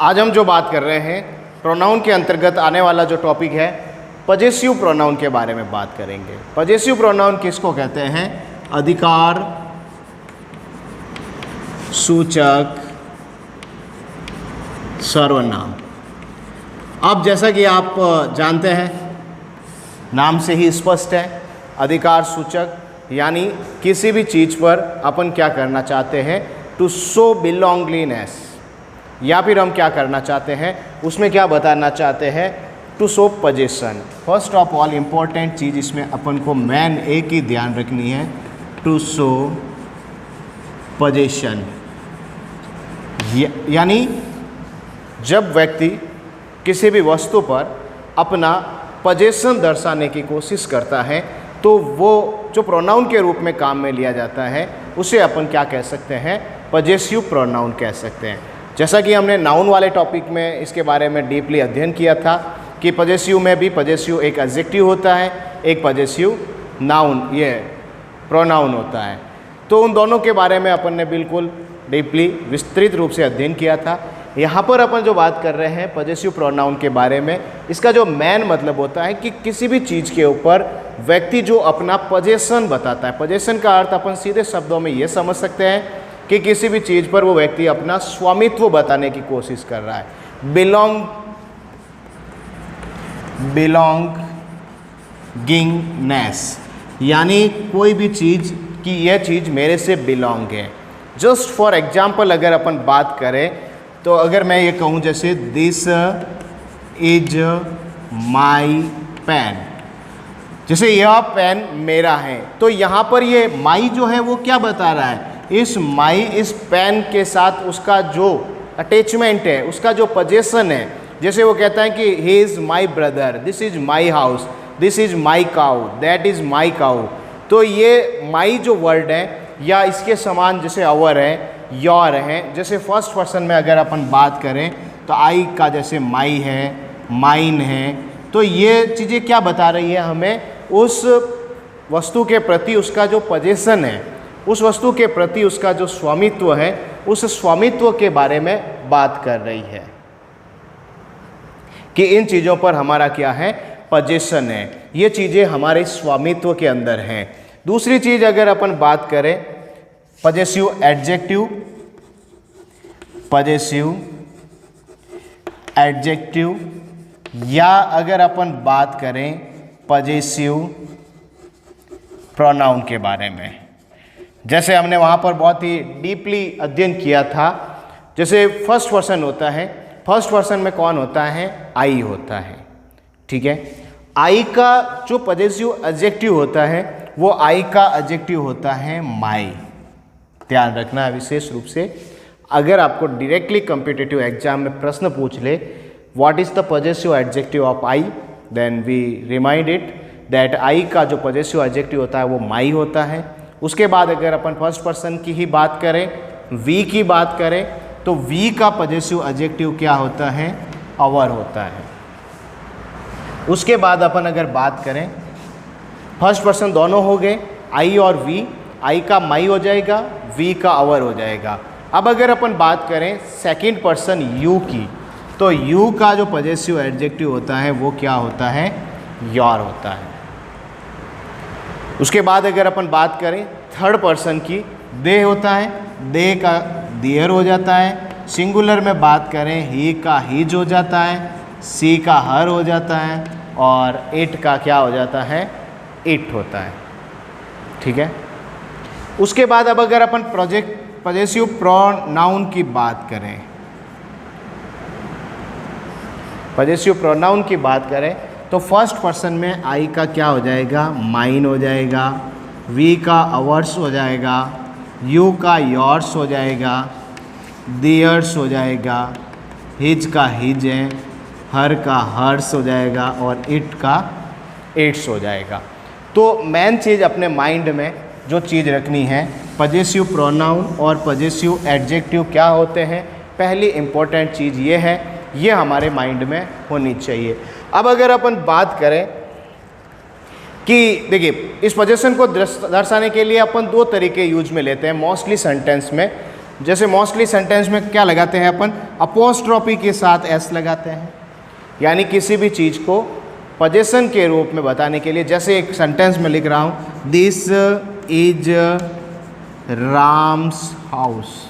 आज हम जो बात कर रहे हैं प्रोनाउन के अंतर्गत आने वाला जो टॉपिक है पजेसिव प्रोनाउन के बारे में बात करेंगे। पजेसिव प्रोनाउन किसको कहते हैं? अधिकार सूचक सर्वनाम। अब जैसा कि आप जानते हैं, नाम से ही स्पष्ट है, अधिकार सूचक यानी किसी भी चीज़ पर अपन क्या करना चाहते हैं, टू शो बिलोंगलीनेस, या फिर हम क्या करना चाहते हैं, उसमें क्या बताना चाहते हैं, to show position. First of all important चीज़ इसमें अपन को मेन एक ही ध्यान रखनी है, टू शो पोजीशन। यानी जब व्यक्ति किसी भी वस्तु पर अपना पोजीशन दर्शाने की कोशिश करता है तो वो जो प्रोनाउन के रूप में काम में लिया जाता है उसे अपन क्या कह सकते हैं, पजेसिव प्रोनाउन कह सकते हैं। जैसा कि हमने नाउन वाले टॉपिक में इसके बारे में डीपली अध्ययन किया था कि पजेसिव में भी पजेसिव एक एडजेक्टिव होता है, एक पजेसिव नाउन ये प्रोनाउन होता है। तो उन दोनों के बारे में अपन ने बिल्कुल डीपली विस्तृत रूप से अध्ययन किया था। यहाँ पर अपन जो बात कर रहे हैं पजेसिव प्रोनाउन के बारे में, इसका जो मेन मतलब होता है कि किसी भी चीज़ के ऊपर व्यक्ति जो अपना पोजीशन बताता है। पोजीशन का अर्थ अपन सीधे शब्दों में ये समझ सकते हैं कि किसी भी चीज़ पर वो व्यक्ति अपना स्वामित्व बताने की कोशिश कर रहा है। बिलोंगिंगनेस, यानी कोई भी चीज़ कि यह चीज़ मेरे से बिलोंग है। जस्ट फॉर एग्जाम्पल अगर अपन बात करें तो अगर मैं ये कहूँ जैसे दिस इज माई पेन, जैसे यह पेन मेरा है, तो यहाँ पर ये माई जो है वो क्या बता रहा है, इस माई इस पेन के साथ उसका जो अटैचमेंट है, उसका जो पोजीशन है। जैसे वो कहता है कि he is my brother, this is my house, this is my cow, that is my cow. तो ये माई जो वर्ड है या इसके समान जैसे अवर है, योर है, जैसे फर्स्ट पर्सन में अगर अपन बात करें तो आई का जैसे माई है, माइन है, तो ये चीज़ें क्या बता रही है हमें, उस वस्तु के प्रति उसका जो पोजीशन है, उस वस्तु के प्रति उसका जो स्वामित्व है, उस स्वामित्व के बारे में बात कर रही है कि इन चीज़ों पर हमारा क्या है, पोजीशन है, ये चीज़ें हमारे स्वामित्व के अंदर हैं। दूसरी चीज़ अगर अपन बात करें पजेसिव एडजेक्टिव, पजेसिव एडजेक्टिव, या अगर अपन बात करें पजेसिव प्रोनाउन के बारे में, जैसे हमने वहाँ पर बहुत ही डीपली अध्ययन किया था। जैसे फर्स्ट पर्सन होता है, फर्स्ट पर्सन में कौन होता है, आई होता है, ठीक है। आई का जो पजेसिव एडजेक्टिव होता है वो आई का एडजेक्टिव होता है माई। ध्यान रखना है विशेष रूप से, अगर आपको डायरेक्टली कॉम्पिटिटिव एग्जाम में प्रश्न पूछ ले what is the possessive adjective of I, then we remind it that I का जो पजेसिव एडजेक्टिव होता है वो माई होता है। उसके बाद अगर अपन फर्स्ट पर्सन की ही बात करें, वी की बात करें, तो वी का पजेसिव एडजेक्टिव क्या होता है, अवर होता है। उसके बाद अपन अगर बात करें, फर्स्ट पर्सन दोनों हो गए, आई और वी, आई का माई हो जाएगा, वी का अवर हो जाएगा। अब अगर अपन बात करें सेकंड पर्सन यू की, तो यू का जो पजेसिव एडजेक्टिव होता है वो क्या होता है, योर होता है। उसके बाद अगर अपन बात करें थर्ड पर्सन की, दे होता है, दे का दियर हो जाता है। सिंगुलर में बात करें ही का हिज हो जाता है, सी का हर हो जाता है, और इट का क्या हो जाता है, इट होता है, ठीक है। उसके बाद अब अगर अपन पजेसिव प्रोनाउन की बात करें, पजेसिव प्रोनाउन की बात करें तो फर्स्ट पर्सन में आई का क्या हो जाएगा, माइन हो जाएगा, वी का अवर्स हो जाएगा, यू का योर्स हो जाएगा, दियर्स हो जाएगा, हिज का हिज है, हर का हर्स हो जाएगा, और इट का इट्स हो जाएगा। तो मेन चीज़ अपने माइंड में जो चीज़ रखनी है, पजेसिव प्रोनाउन और पजेसिव एडजेक्टिव क्या होते हैं, पहली इम्पोर्टेंट चीज़ ये है, ये हमारे माइंड में होनी चाहिए। अब अगर अपन बात करें कि देखिए इस पोजीशन को दर्शाने के लिए अपन दो तरीके यूज में लेते हैं मोस्टली सेंटेंस में। जैसे मोस्टली सेंटेंस में क्या लगाते हैं अपन, अपोस्ट्रोफी के साथ एस लगाते हैं, यानी किसी भी चीज़ को पोजीशन के रूप में बताने के लिए। जैसे एक सेंटेंस में लिख रहा हूँ, दिस इज राम्स हाउस।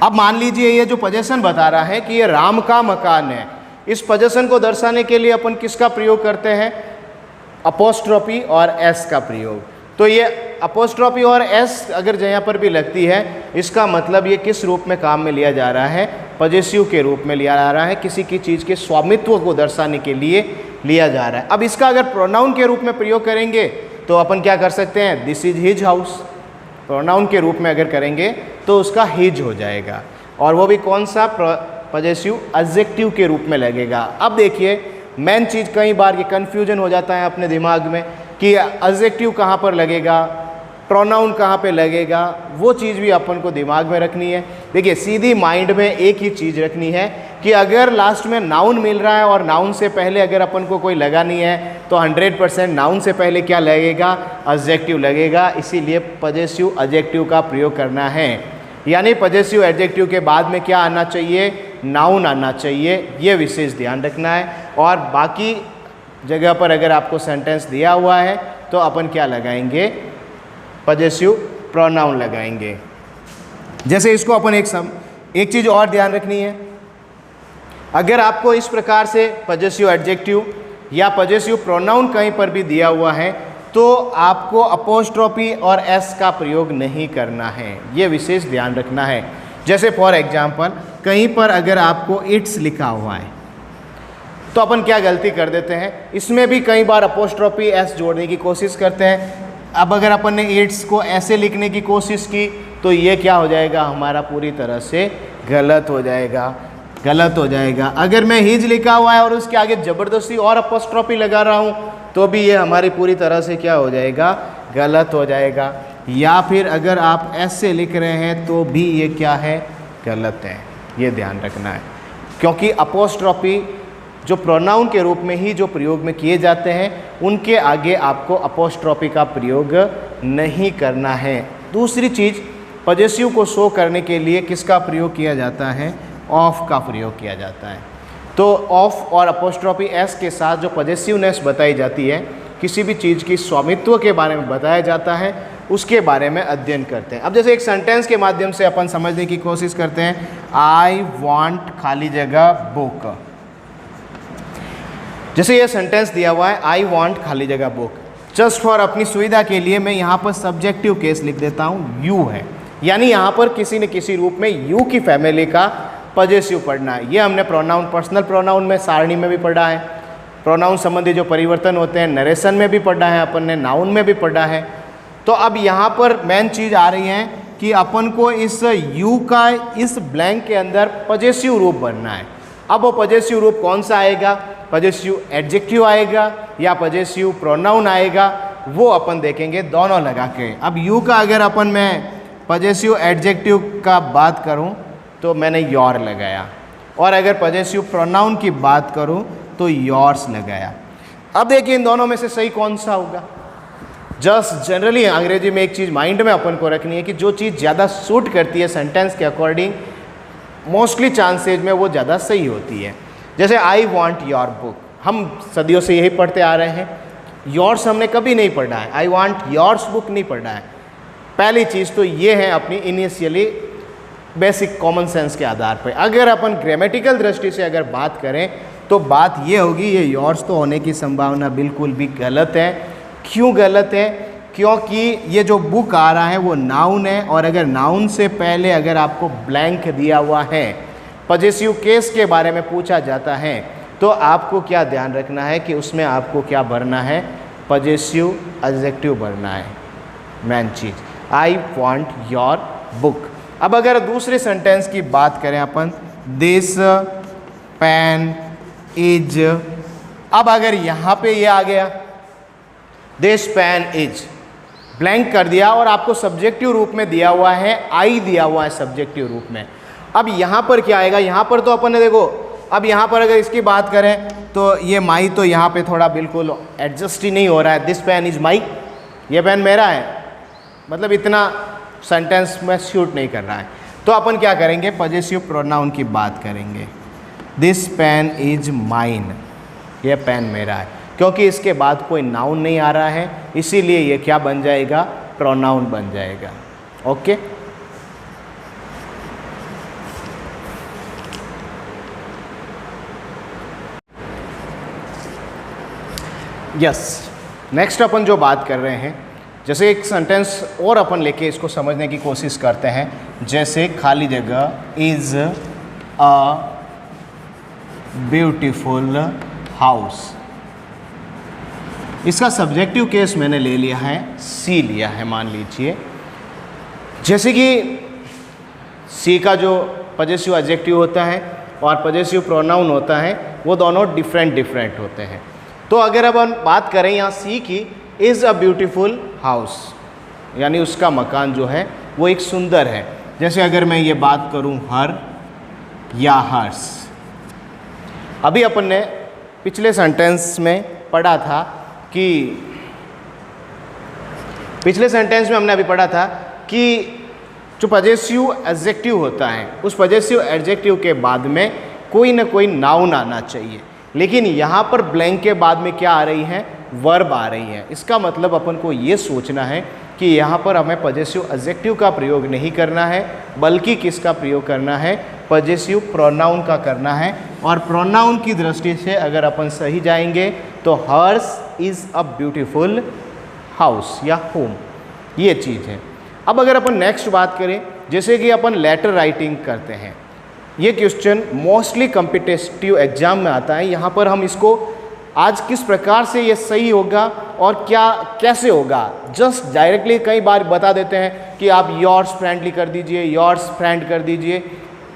अब मान लीजिए ये जो पोजीशन बता रहा है कि ये राम का मकान है, इस पोजीशन को दर्शाने के लिए अपन किसका प्रयोग करते हैं, अपोस्ट्रोफी और एस का प्रयोग। तो ये अपोस्ट्रोफी और एस अगर यहाँ पर भी लगती है, इसका मतलब ये किस रूप में काम में लिया जा रहा है, पॉजेसिव के रूप में लिया जा रहा है, किसी की चीज़ के स्वामित्व को दर्शाने के लिए लिया जा रहा है। अब इसका अगर प्रोनाउन के रूप में प्रयोग करेंगे तो अपन क्या कर सकते हैं, this is his house. Pronoun के रूप में अगर करेंगे तो उसका हिज हो जाएगा, और वो भी कौन सा, पॉजेसिव एडजेक्टिव के रूप में लगेगा। अब देखिए मेन चीज़, कई बार ये कन्फ्यूजन हो जाता है अपने दिमाग में कि एडजेक्टिव कहाँ पर लगेगा, प्रोनाउन कहाँ पे लगेगा, वो चीज़ भी अपन को दिमाग में रखनी है। देखिए सीधी माइंड में एक ही चीज़ रखनी है कि अगर लास्ट में नाउन मिल रहा है और नाउन से पहले अगर अपन को कोई लगानी है तो 100% नाउन से पहले क्या लगेगा, एडजेक्टिव लगेगा। इसीलिए पॉजेसिव एडजेक्टिव का प्रयोग करना है, यानी पॉजेसिव एडजेक्टिव के बाद में क्या आना चाहिए, नाउन आना चाहिए। ये विशेष ध्यान रखना है। और बाकी जगह पर अगर आपको सेंटेंस दिया हुआ है तो अपन क्या लगाएंगे, पॉजेसिव प्रोनाउन लगाएंगे। जैसे इसको अपन एक चीज़ और ध्यान रखनी है, अगर आपको इस प्रकार से पॉजेसिव एडजेक्टिव या पॉजेसिव प्रोनाउन कहीं पर भी दिया हुआ है तो आपको अपोस्ट्रोफी और एस का प्रयोग नहीं करना है, ये विशेष ध्यान रखना है। जैसे फॉर एग्जाम्पल कहीं पर अगर आपको इट्स लिखा हुआ है तो अपन क्या गलती कर देते हैं, इसमें भी कई बार अपोस्ट्रोफी एस जोड़ने की कोशिश करते हैं। अब अगर अपन ने इट्स को ऐसे लिखने की कोशिश की तो ये क्या हो जाएगा, हमारा पूरी तरह से गलत हो जाएगा। अगर मैं हिज लिखा हुआ है और उसके आगे ज़बरदस्ती और अपोस्ट्रोफी लगा रहा हूँ तो भी ये हमारी पूरी तरह से क्या हो जाएगा, गलत हो जाएगा। या फिर अगर आप ऐसे लिख रहे हैं तो भी ये क्या है, गलत है। ये ध्यान रखना है, क्योंकि अपोस्ट्रोफी जो प्रोनाउन के रूप में ही जो प्रयोग में किए जाते हैं उनके आगे आपको अपोस्ट्रोफी का प्रयोग नहीं करना है। दूसरी चीज़, पॉजेसिव को शो करने के लिए किसका प्रयोग किया जाता है, ऑफ का प्रयोग किया जाता है। तो ऑफ और अपोस्ट्रोफी एस के साथ जो पॉजेसिवनेस बताई जाती है, किसी भी चीज़ की स्वामित्व के बारे में बताया जाता है, उसके बारे में अध्ययन करते हैं। अब जैसे एक सेंटेंस के माध्यम से अपन समझने की कोशिश करते हैं, आई वॉन्ट खाली जगह बुक। जैसे ये सेंटेंस दिया हुआ है, आई वॉन्ट खाली जगह बुक, जस्ट फॉर अपनी सुविधा के लिए मैं यहाँ पर सब्जेक्टिव केस लिख देता हूँ, यू है, यानी यहाँ पर किसी न किसी रूप में यू की फैमिली का पॉजेसिव पढ़ना है। ये हमने प्रोनाउन, पर्सनल प्रोनाउन में सारणी में भी पढ़ा है, प्रोनाउन संबंधी जो परिवर्तन होते हैं नरेशन में भी पढ़ा है, अपन ने नाउन में भी पढ़ा है। तो अब यहाँ पर मेन चीज़ आ रही है कि अपन को इस यू का इस ब्लैंक के अंदर पॉजेसिव रूप भरना है। अब वो पॉजेसिव रूप कौन सा आएगा, पॉजेसिव एडजेक्टिव आएगा या पॉजेसिव प्रोनाउन आएगा, वो अपन देखेंगे दोनों लगा के। अब यू का अगर अपन मैं पॉजेसिव एडजेक्टिव का बात करूं तो मैंने योर लगाया, और अगर पॉजेसिव प्रोनाउन की बात करूं तो योर्स लगाया। अब देखिए इन दोनों में से सही कौन सा होगा। जस्ट जनरली अंग्रेजी में एक चीज़ माइंड में अपन को रखनी है कि जो चीज़ ज़्यादा सूट करती है सेंटेंस के अकॉर्डिंग, मोस्टली चांसेज में वो ज़्यादा सही होती है। जैसे आई वॉन्ट योर बुक, हम सदियों से यही पढ़ते आ रहे हैं, योर्स हमने कभी नहीं पढ़ा है, आई वॉन्ट योर्स बुक नहीं पढ़ा है। पहली चीज़ तो ये है अपनी इनिशियली बेसिक कॉमन सेंस के आधार पर। अगर अपन ग्रामेटिकल दृष्टि से अगर बात करें तो बात ये होगी, ये योर्स तो होने की संभावना बिल्कुल भी गलत है। क्यों गलत है, क्योंकि ये जो बुक आ रहा है वो नाउन है, और अगर नाउन से पहले अगर आपको ब्लैंक दिया हुआ है, पॉजेसिव केस के बारे में पूछा जाता है, तो आपको क्या ध्यान रखना है कि उसमें आपको क्या भरना है, पॉजेसिव एडजेक्टिव भरना है। Main cheese, I want your book. अब अगर दूसरे सेंटेंस की बात करें अपन, दिस पेन इज, अब अगर यहाँ पे ये आ गया दिस पेन इज, ब्लैंक कर दिया और आपको सब्जेक्टिव रूप में दिया हुआ है, आई दिया हुआ है सब्जेक्टिव रूप में। अब यहाँ पर क्या आएगा, यहाँ पर तो अपन ने देखो, अब यहाँ पर अगर इसकी बात करें तो ये माई तो यहाँ पे थोड़ा बिल्कुल एडजस्ट ही नहीं हो रहा है। दिस पेन इज माई, ये पेन मेरा है, मतलब इतना सेंटेंस में सूट नहीं कर रहा है, तो अपन क्या करेंगे, पजेसिव प्रोनाउन की बात करेंगे। दिस पेन इज माइन, यह पेन मेरा है। क्योंकि इसके बाद कोई नाउन नहीं आ रहा है, इसीलिए ये क्या बन जाएगा, प्रोनाउन बन जाएगा। Okay, yes. नेक्स्ट अपन जो बात कर रहे हैं, जैसे एक सेंटेंस और अपन लेके इसको समझने की कोशिश करते हैं। जैसे खाली जगह इज अ ब्यूटीफुल हाउस, इसका सब्जेक्टिव केस मैंने ले लिया है, सी लिया है मान लीजिए। जैसे कि सी का जो पजेसिव एडजेक्टिव होता है और पजेसिव प्रोनाउन होता है, वो दोनों डिफरेंट होते हैं। तो अगर अब हम बात करें यहाँ सी की, इज़ अ ब्यूटीफुल हाउस, यानी उसका मकान जो है वो एक सुंदर है। जैसे अगर मैं ये बात करूँ हर या हर्स, अभी अपन ने पिछले सेंटेंस में पढ़ा था कि हमने अभी पढ़ा था कि जो पजेसिव एडजेक्टिव होता है, उस पजेसिव एडजेक्टिव के बाद में कोई ना कोई नाउन आना चाहिए। लेकिन यहाँ पर ब्लैंक के बाद में क्या आ रही है, वर्ब आ रही है। इसका मतलब अपन को ये सोचना है कि यहाँ पर हमें पजेसिव एडजेक्टिव का प्रयोग नहीं करना है, बल्कि किसका प्रयोग करना है, पजेसिव प्रोनाउन का करना है। और प्रोनाउन की दृष्टि से अगर अपन सही जाएंगे तो hers is a beautiful house या होम, ये चीज़ है। अब अगर अपन नेक्स्ट बात करें, जैसे कि अपन लेटर राइटिंग करते हैं, ये क्वेश्चन मोस्टली कॉम्पिटिटिव एग्जाम में आता है। यहाँ पर हम इसको आज किस प्रकार से ये सही होगा और क्या कैसे होगा, जस्ट डायरेक्टली कई बार बता देते हैं कि आप योर्स फ्रेंडली कर दीजिए, योर्स फ्रेंड कर दीजिए,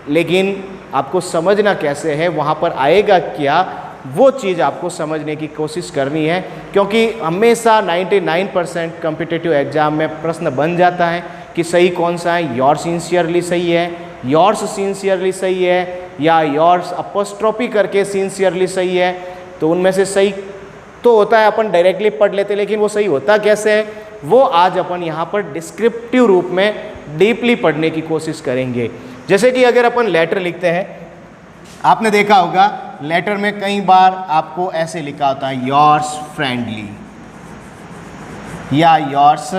लेकिन आपको समझना कैसे है, वहाँ पर आएगा क्या, वो चीज़ आपको समझने की कोशिश करनी है। क्योंकि हमेशा 99% कॉम्पिटिटिव एग्जाम में प्रश्न बन जाता है कि सही कौन सा है, योर्स सिंसियरली सही है, योर्स सिंसियरली सही है, या योर्स अपोस्ट्रोफी करके सिंसियरली सही है। तो उनमें से सही तो होता है, अपन डायरेक्टली पढ़ लेते, लेकिन वो सही होता कैसे है, वो आज अपन यहाँ पर डिस्क्रिप्टिव रूप में डीपली पढ़ने की कोशिश करेंगे। जैसे कि अगर अपन लेटर लिखते हैं, आपने देखा होगा लेटर में कई बार आपको ऐसे लिखा होता है योर्स फ्रेंडली या योर्स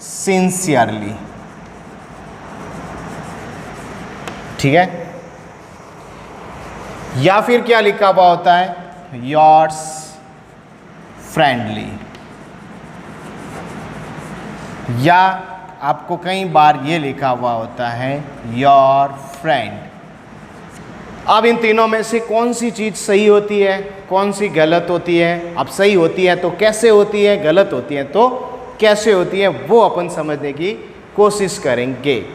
सिंसियरली, ठीक है। या फिर क्या लिखा हुआ होता है, योर्स फ्रेंडली, या आपको कई बार ये लिखा हुआ होता है योर फ्रेंड। अब इन तीनों में से कौन सी चीज़ सही होती है, कौन सी गलत होती है? अब सही होती है तो कैसे होती है, गलत होती है तो कैसे होती है, वो अपन समझने की कोशिश करेंगे।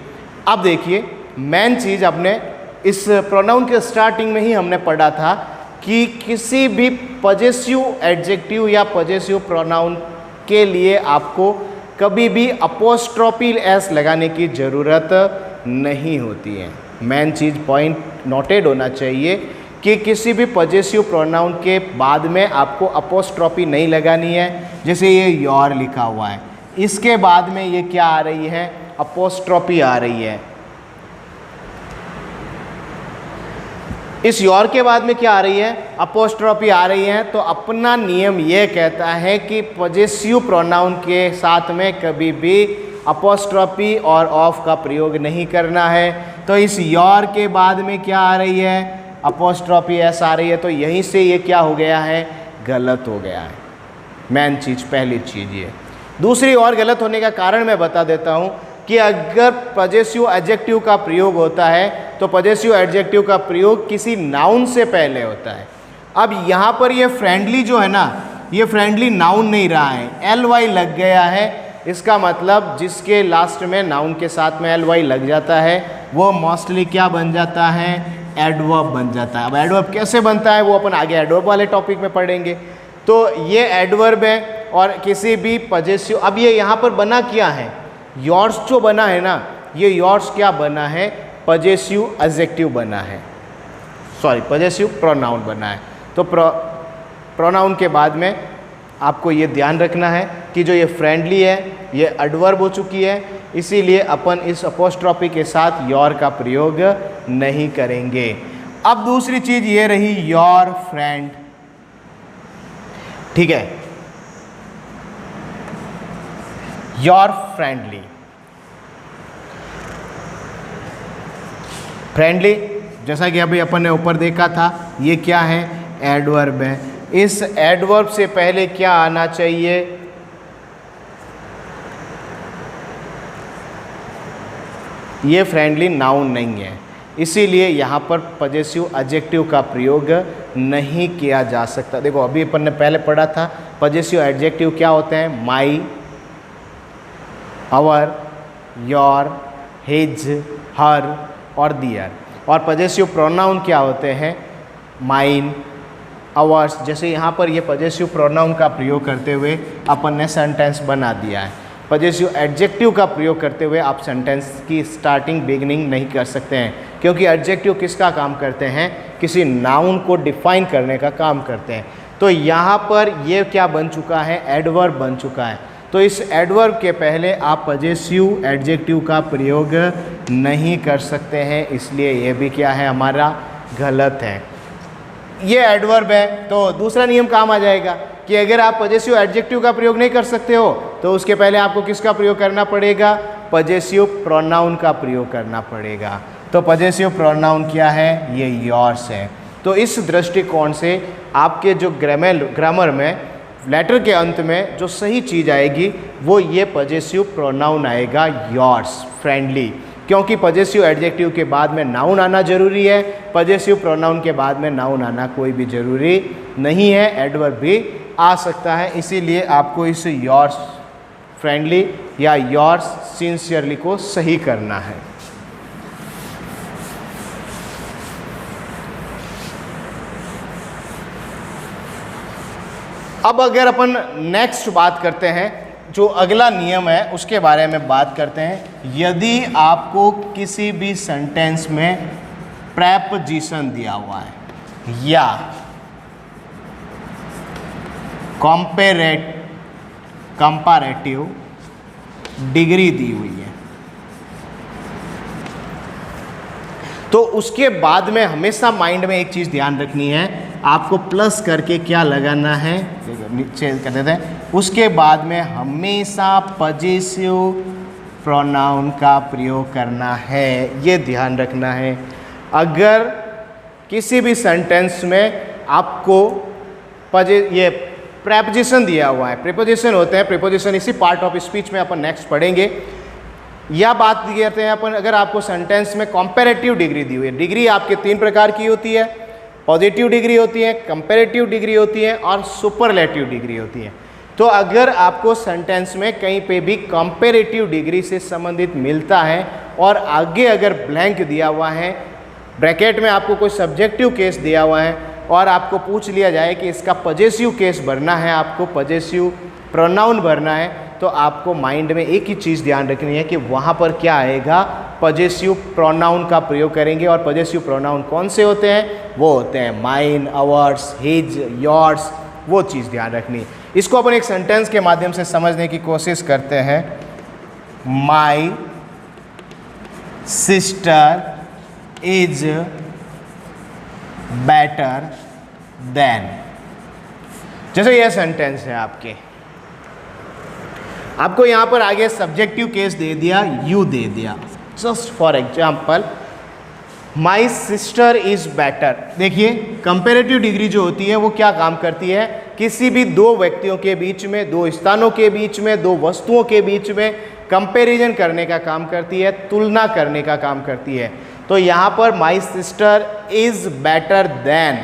अब देखिए, मेन चीज़ अपने इस प्रोनाउन के स्टार्टिंग में ही हमने पढ़ा था कि किसी भी पजेसिव एडजेक्टिव या पजेसिव प्रोनाउन के लिए आपको कभी भी अपोस्ट्रोफी एस लगाने की ज़रूरत नहीं होती है। मेन चीज़ पॉइंट नोटेड होना चाहिए कि किसी भी पजेसिव प्रोनाउन के बाद में आपको अपोस्ट्रोफी नहीं लगानी है। जैसे ये योर लिखा हुआ है, इसके बाद में ये क्या आ रही है, अपोस्ट्रोफी आ रही है। इस योर के बाद में क्या आ रही है, अपोस्ट्रोफी आ रही है। तो अपना नियम ये कहता है कि पजेसिव प्रोनाउन के साथ में कभी भी अपोस्ट्रोफी और ऑफ का प्रयोग नहीं करना है। तो इस योर के बाद में क्या आ रही है, अपोस्ट्रोफी एस आ रही है। तो यहीं से ये क्या हो गया है, गलत हो गया है। मेन चीज़, पहली चीज़ ये। दूसरी और गलत होने का कारण मैं बता देता हूँ कि अगर पजेसिव एडजेक्टिव का प्रयोग होता है तो पजेसिव एडजेक्टिव का प्रयोग किसी नाउन से पहले होता है। अब यहाँ पर ये फ्रेंडली जो है ना, ये फ्रेंडली नाउन नहीं रहा है, ly लग गया है। इसका मतलब जिसके लास्ट में नाउन के साथ में ly लग जाता है वो मोस्टली क्या बन जाता है, एडवर्ब बन जाता है। अब एडवर्ब कैसे बनता है वो अपन आगे एडवर्ब वाले टॉपिक में पढ़ेंगे। तो ये एडवर्ब है और किसी भी पजेसिव, अब ये यहाँ पर बना क्या है, योर्स जो बना है ना, ये योर्स क्या बना है, पजेसिव एडजेक्टिव बना है, सॉरी पजेसिव प्रोनाउन बना है। तो प्रोनाउन के बाद में आपको ये ध्यान रखना है कि जो ये फ्रेंडली है ये एडवर्ब हो चुकी है, इसीलिए अपन इस अपोस्ट्रोफी के साथ योर का प्रयोग नहीं करेंगे। अब दूसरी चीज ये रही योर फ्रेंड, ठीक है, योर फ्रेंडली। फ्रेंडली जैसा कि अभी अपन ने ऊपर देखा था, ये क्या है, एडवर्ब है। इस एडवर्ब से पहले क्या आना चाहिए, ये फ्रेंडली नाउन नहीं है, इसीलिए यहाँ पर पजेसिव एडजेक्टिव का प्रयोग नहीं किया जा सकता। देखो अभी अपन ने पहले पढ़ा था पजेसिव एडजेक्टिव क्या होते हैं, माई, आवर, योर, हिज, हर और दियर। और पजेसिव प्रोनाउन क्या होते हैं, माइन, आवर्स। जैसे यहाँ पर ये पजेसिव प्रोनाउन का प्रयोग करते हुए अपन ने सेंटेंस बना दिया है। पजेसिव एडजेक्टिव का प्रयोग करते हुए आप सेंटेंस की स्टार्टिंग बिगिनिंग नहीं कर सकते हैं, क्योंकि एडजेक्टिव किसका काम करते हैं, किसी नाउन को डिफाइन करने का काम करते हैं। तो यहाँ पर ये क्या बन चुका है, एडवर्ब बन चुका है। तो इस एडवर्ब के पहले आप पजेसिव एडजेक्टिव का प्रयोग नहीं कर सकते हैं, इसलिए ये भी क्या है, हमारा गलत है। ये एडवर्ब है, तो दूसरा नियम काम आ जाएगा कि अगर आप पजेसिव एडजेक्टिव का प्रयोग नहीं कर सकते हो तो उसके पहले आपको किसका प्रयोग करना पड़ेगा, पजेसिव प्रोनाउन का प्रयोग करना पड़ेगा। तो पजेसिव प्रोनाउन क्या है, ये योर्स है। तो इस दृष्टिकोण से आपके जो ग्रामर में लेटर के अंत में जो सही चीज़ आएगी वो ये पजेसिव प्रोनाउन आएगा, योर्स, फ्रेंडली। क्योंकि पजेसिव एडजेक्टिव के बाद में नाउन आना जरूरी है, पजेसिव प्रोनाउन के बाद में नाउन आना कोई भी जरूरी नहीं है, एडवर्ब भी आ सकता है। इसीलिए आपको इस योर्स फ्रेंडली या योर्स सिंसियरली को सही करना है। अब अगर अपन नेक्स्ट बात करते हैं, जो अगला नियम है उसके बारे में बात करते हैं। यदि आपको किसी भी सेंटेंस में प्रेपोजिशन दिया हुआ है या कंपैरेटिव डिग्री दी हुई है, तो उसके बाद में हमेशा माइंड में एक चीज़ ध्यान रखनी है, आपको प्लस करके क्या लगाना है, नीचे कर देते हैं, उसके बाद में हमेशा पजेसिव प्रोनाउन का प्रयोग करना है, ये ध्यान रखना है। अगर किसी भी सेंटेंस में आपको ये प्रेपोजिशन दिया हुआ है, प्रीपोजिशन होते हैं, प्रीपोजिशन इसी पार्ट ऑफ स्पीच में अपन नेक्स्ट पढ़ेंगे। या बात करते हैं अपन, अगर आपको सेंटेंस में कंपैरेटिव डिग्री दी हुई है, डिग्री आपके 3 प्रकार की होती है, पॉजिटिव डिग्री होती है, कंपैरेटिव डिग्री होती है और सुपरलेटिव डिग्री होती है। तो अगर आपको सेंटेंस में कहीं पे भी कंपैरेटिव डिग्री से संबंधित मिलता है और आगे अगर ब्लैंक दिया हुआ है, ब्रैकेट में आपको कोई सब्जेक्टिव केस दिया हुआ है और आपको पूछ लिया जाए कि इसका पजेसिव केस भरना है, आपको पजेसिव प्रोनाउन भरना है, तो आपको माइंड में एक ही चीज़ ध्यान रखनी है कि वहाँ पर क्या आएगा, पजेसिव प्रोनाउन का प्रयोग करेंगे। और पजेसिव प्रोनाउन कौन से होते हैं, वो होते हैं माइन, आवर्स, हिज, योर्स, वो चीज़ ध्यान रखनी। इसको अपन एक सेंटेंस के माध्यम से समझने की कोशिश करते हैं। My sister is better than, जैसे यह सेंटेंस है आपको यहाँ पर आगे सब्जेक्टिव केस दे दिया, यू दे दिया। Just for example, my sister is better. देखिए कंपेरेटिव डिग्री जो होती है वो क्या काम करती है, किसी भी दो व्यक्तियों के बीच में, दो स्थानों के बीच में, दो वस्तुओं के बीच में कंपैरिजन करने का काम करती है, तुलना करने का काम करती है। तो यहाँ पर my sister is better than,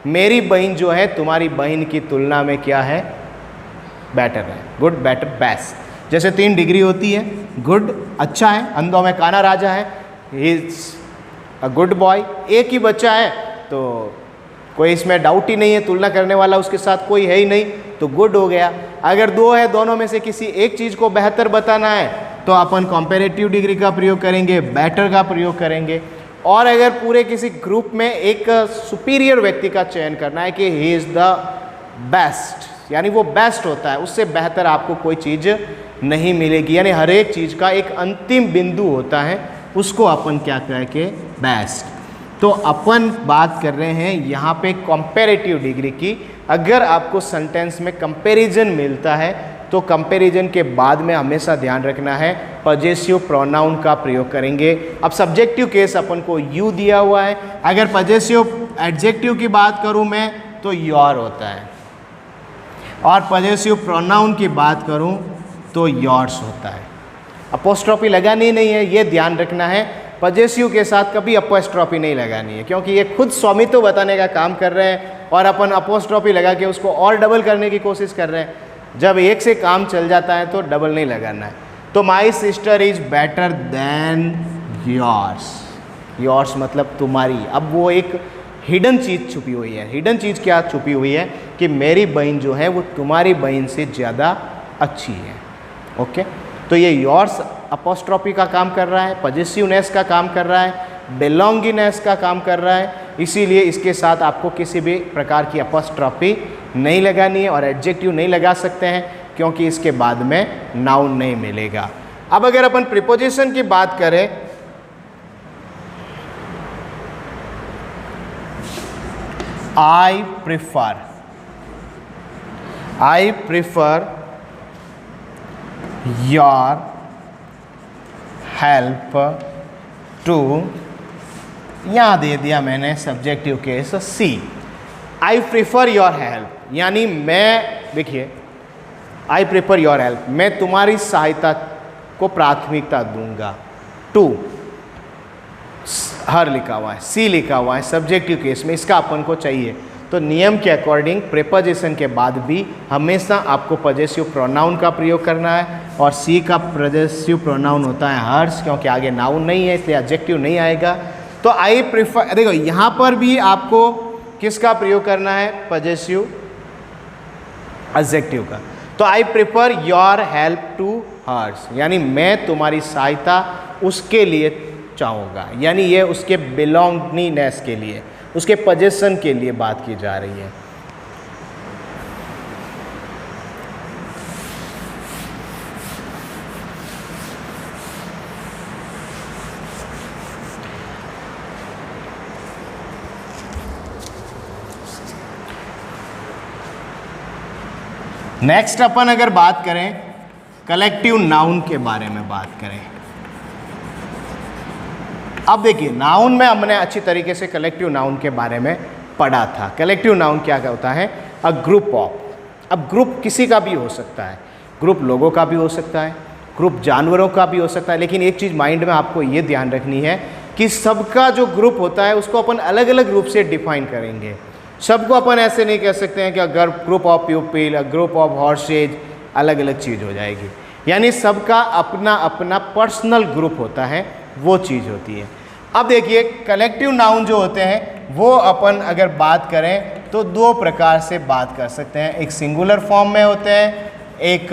मेरी बहन जो है तुम्हारी बहन की तुलना में क्या है, बेटर है, गुड, बेटर, बेस्ट। जैसे 3 डिग्री होती है, गुड अच्छा है, अंधों में काना राजा है, he is a good boy. एक ही बच्चा है तो कोई इसमें डाउट ही नहीं है, तुलना करने वाला उसके साथ कोई है ही नहीं, तो गुड हो गया। अगर 2 है, दोनों में से किसी एक चीज़ को बेहतर बताना है तो अपन कंपैरेटिव डिग्री का प्रयोग करेंगे, बेटर का प्रयोग करेंगे। और अगर पूरे किसी ग्रुप में एक सुपीरियर व्यक्ति का चयन करना है कि ही इज़ द बेस्ट, यानी वो बेस्ट होता है, उससे बेहतर आपको कोई चीज़ नहीं मिलेगी। यानी हर एक चीज़ का एक अंतिम बिंदु होता है, उसको अपन क्या कहेंगे, बेस्ट। तो अपन बात कर रहे हैं यहाँ पे कंपैरेटिव डिग्री की। अगर आपको सेंटेंस में कंपैरिजन मिलता है तो कंपैरिजन के बाद में हमेशा ध्यान रखना है पजेसिव प्रोनाउन का प्रयोग करेंगे। अब सब्जेक्टिव केस अपन को यू दिया हुआ है, अगर पजेसिव एडजेक्टिव की बात करूँ मैं तो योर होता है, और पजेसिव प्रोनाउन की बात करूँ तो योर्स होता है। अपोस्ट्रोफी लगानी नहीं है, ये ध्यान रखना है। पजेसिव के साथ कभी अपोस्ट्रोफी नहीं लगानी है, क्योंकि ये खुद स्वामित्व बताने का काम कर रहे हैं और अपन अपोस्ट्रोफी लगा के उसको और डबल करने की कोशिश कर रहे हैं। जब एक से काम चल जाता है तो डबल नहीं लगाना है। तो my sister is better than yours, yours मतलब तुम्हारी। अब वो एक हिडन चीज़ छुपी हुई है। हिडन चीज़ क्या छुपी हुई है कि मेरी बहन जो है वो तुम्हारी बहन से ज़्यादा अच्छी है। ओके, तो ये योर्स अपोस्ट्रोफी का काम कर रहा है, पजेसिवनेस का काम कर रहा है, बिलोंगिनेस का काम कर रहा है। इसीलिए इसके साथ आपको किसी भी प्रकार की अपोस्ट्रोफी नहीं लगानी है और एडजेक्टिव नहीं लगा सकते हैं, क्योंकि इसके बाद में नाउन नहीं मिलेगा। अब अगर अपन प्रीपोजिशन की बात करें, I prefer your help to, यहाँ दे दिया मैंने subjective case see. I prefer your help, यानी मैं, देखिए आई प्रिफर योर हेल्प, मैं तुम्हारी सहायता को प्राथमिकता दूंगा। टू हर लिखा हुआ है, सी लिखा हुआ है सब्जेक्टिव केस में, इसका अपन को चाहिए। तो नियम के अकॉर्डिंग प्रीपोजिशन के बाद भी हमेशा आपको पजेसिव प्रोनाउन का प्रयोग करना है, और सी का पजेसिव प्रोनाउन होता है हर्स, क्योंकि आगे नाउन नहीं है इसलिए एडजेक्टिव नहीं आएगा। तो आई प्रिफर, देखो यहाँ पर भी आपको किसका प्रयोग करना है, पजेसिव एडजेक्टिव का। तो I prefer your help to hers, यानी मैं तुम्हारी सहायता उसके लिए चाहूँगा, यानी ये उसके बिलोंगिंगनेस के लिए, उसके पजेशन के लिए बात की जा रही है। नेक्स्ट अपन अगर बात करें कलेक्टिव नाउन के बारे में बात करें। अब देखिए, नाउन में हमने अच्छी तरीके से कलेक्टिव नाउन के बारे में पढ़ा था। कलेक्टिव नाउन क्या होता है, अ ग्रुप ऑफ। अब ग्रुप किसी का भी हो सकता है, ग्रुप लोगों का भी हो सकता है, ग्रुप जानवरों का भी हो सकता है। लेकिन एक चीज़ माइंड में आपको ये ध्यान रखनी है कि सबका जो ग्रुप होता है उसको अपन अलग अलग रूप से डिफाइन करेंगे। सबको अपन ऐसे नहीं कह सकते हैं कि अगर group of people, group of horse's, अलग अलग चीज़ हो जाएगी। यानी सबका अपना अपना पर्सनल ग्रुप होता है, वो चीज़ होती है। अब देखिए, कलेक्टिव नाउन जो होते हैं वो अपन अगर बात करें तो दो प्रकार से बात कर सकते हैं। एक सिंगुलर फॉर्म में होते हैं, एक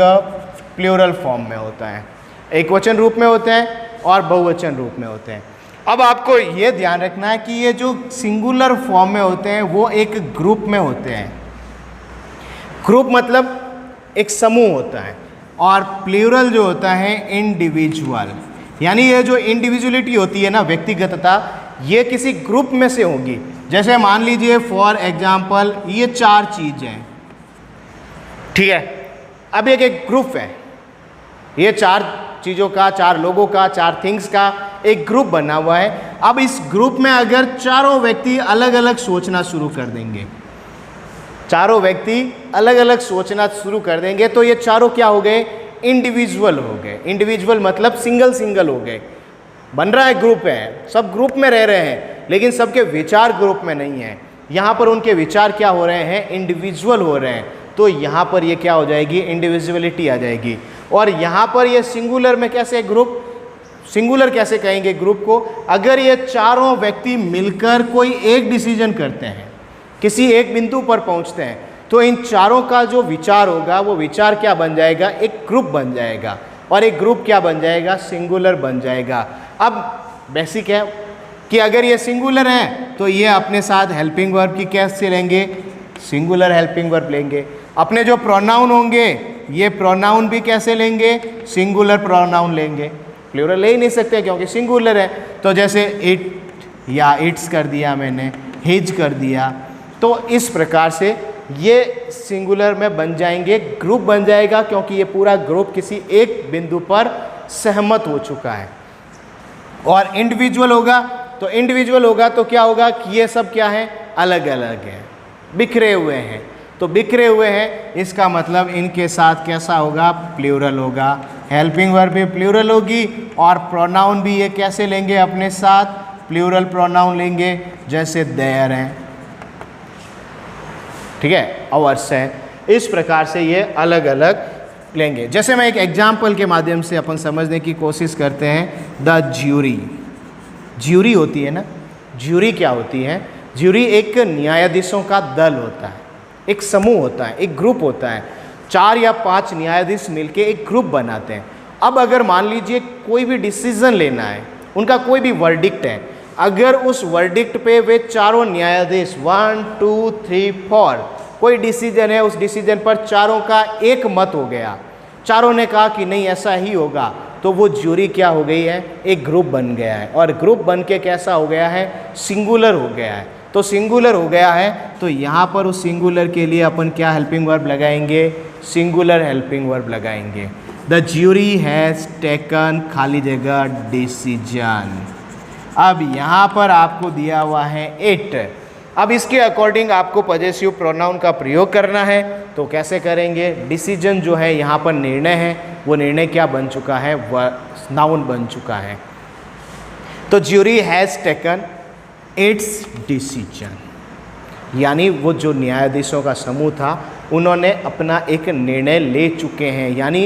प्लूरल फॉर्म में होता है। एक वचन रूप में होते हैं और बहुवचन रूप में होते हैं। अब आपको ये ध्यान रखना है कि ये जो सिंगुलर फॉर्म में होते हैं वो एक ग्रुप में होते हैं। ग्रुप मतलब एक समूह होता है, और प्लूरल जो होता है इंडिविजुअल, यानी ये जो इंडिविजुअलिटी होती है ना, व्यक्तिगतता, ये किसी ग्रुप में से होगी। जैसे मान लीजिए फॉर एग्जाम्पल ये चार चीज़ें, ठीक है। अब एक ग्रुप है, ये चार चीज़ों का, चार लोगों का, चार थिंग्स का एक ग्रुप बना हुआ है। अब इस ग्रुप में अगर चारों व्यक्ति अलग अलग सोचना शुरू कर देंगे, चारों व्यक्ति अलग अलग सोचना शुरू कर देंगे, तो ये चारों क्या हो गए, इंडिविजुअल हो गए। इंडिविजुअल मतलब सिंगल सिंगल हो गए। बन रहा है ग्रुप है, सब ग्रुप में रह रहे हैं, लेकिन सबके विचार ग्रुप में नहीं है। यहाँ पर उनके विचार क्या हो रहे हैं, इंडिविजुअल हो रहे हैं। तो यहाँ पर ये क्या हो जाएगी, इंडिविजुअलिटी आ जाएगी। और यहाँ पर ये सिंगुलर में कैसे ग्रुप, सिंगुलर कैसे कहेंगे ग्रुप को, अगर ये चारों व्यक्ति मिलकर कोई एक डिसीजन करते हैं, किसी एक बिंदु पर पहुँचते हैं, तो इन चारों का जो विचार होगा वो विचार क्या बन जाएगा, एक ग्रुप बन जाएगा। और एक ग्रुप क्या बन जाएगा, सिंगुलर बन जाएगा। अब बेसिक है कि अगर ये सिंगुलर है तो ये अपने साथ हेल्पिंग वर्ब की कैसे लेंगे, सिंगुलर हेल्पिंग वर्ब लेंगे। अपने जो प्रोनाउन होंगे ये प्रोनाउन भी कैसे लेंगे, सिंगुलर प्रोनाउन लेंगे, प्लूरल ले ही नहीं सकते क्योंकि सिंगुलर है। तो जैसे इट या इट्स कर दिया मैंने, हिज कर दिया, तो इस प्रकार से ये सिंगुलर में बन जाएंगे, ग्रुप बन जाएगा क्योंकि ये पूरा ग्रुप किसी एक बिंदु पर सहमत हो चुका है। और इंडिविजुअल होगा तो इंडिविजुअल होगा तो क्या होगा कि ये सब क्या है, अलग अलग है, बिखरे हुए हैं। तो बिखरे हुए हैं इसका मतलब इनके साथ कैसा होगा, प्लूरल होगा। हेल्पिंग वर्ब भी प्लूरल होगी और प्रोनाउन भी ये कैसे लेंगे अपने साथ, प्लूरल प्रोनाउन लेंगे, जैसे देयर हैं, ठीक है, अवर्स है। इस प्रकार से ये अलग अलग लेंगे। जैसे मैं एक एग्जाम्पल के माध्यम से अपन समझने की कोशिश करते हैं। द ज्यूरी, ज्यूरी होती है ना, ज्यूरी क्या होती है, ज्यूरी एक न्यायाधीशों का दल होता है, एक समूह होता है, एक ग्रुप होता है। 4 या 5 न्यायाधीश मिलके एक ग्रुप बनाते हैं। अब अगर मान लीजिए कोई भी डिसीजन लेना है, उनका कोई भी वर्डिक्ट है, अगर उस वर्डिक्ट पे वे चारों न्यायाधीश 1 2 3 4 कोई डिसीजन है, उस डिसीजन पर चारों का एक मत हो गया, चारों ने कहा कि नहीं ऐसा ही होगा, तो वो ज्यूरी क्या हो गई है, एक ग्रुप बन गया है। और ग्रुप बन के कैसा हो गया है, सिंगुलर हो गया है। तो सिंगुलर हो गया है तो यहाँ पर उस सिंगुलर के लिए अपन क्या हेल्पिंग वर्ब लगाएंगे, सिंगुलर हेल्पिंग वर्ब लगाएंगे। द ज्यूरी हैज़ टेकन खाली जगह डिसीजन। अब यहाँ पर आपको दिया हुआ है इट। अब इसके अकॉर्डिंग आपको पजेसिव प्रोनाउन का प्रयोग करना है, तो कैसे करेंगे, डिसीजन जो है यहाँ पर निर्णय है, वो निर्णय क्या बन चुका है, नाउन बन चुका है। तो jury has taken it's decision, यानी वो जो न्यायाधीशों का समूह था उन्होंने अपना एक निर्णय ले चुके हैं। यानी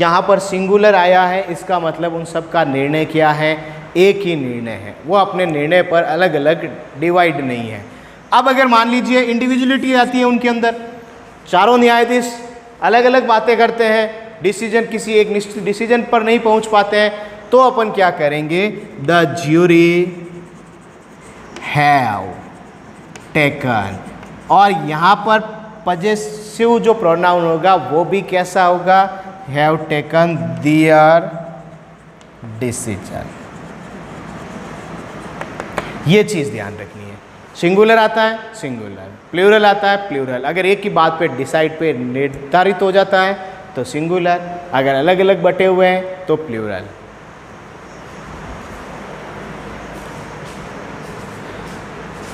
यहाँ पर सिंगुलर आया है, इसका मतलब उन सब का निर्णय क्या है, एक ही निर्णय है, वो अपने निर्णय पर अलग अलग डिवाइड नहीं है। अब अगर मान लीजिए इंडिविजुअलिटी आती है उनके अंदर, चारों न्यायाधीश अलग अलग बातें करते हैं, डिसीजन किसी एक निश्चित डिसीजन पर नहीं पहुंच पाते हैं, तो अपन क्या करेंगे, द ज्यूरी हैव टेकन। और यहाँ पर पजेसिव जो प्रोनाउन होगा वो भी कैसा होगा, हैव टेकन देयर डिसीजन। ये चीज़ ध्यान रखनी है। सिंगुलर आता है सिंगुलर, प्लूरल आता है प्लूरल। अगर एक की बात पे डिसाइड पे निर्धारित हो जाता है तो सिंगुलर, अगर अलग अलग बटे हुए हैं तो प्लूरल।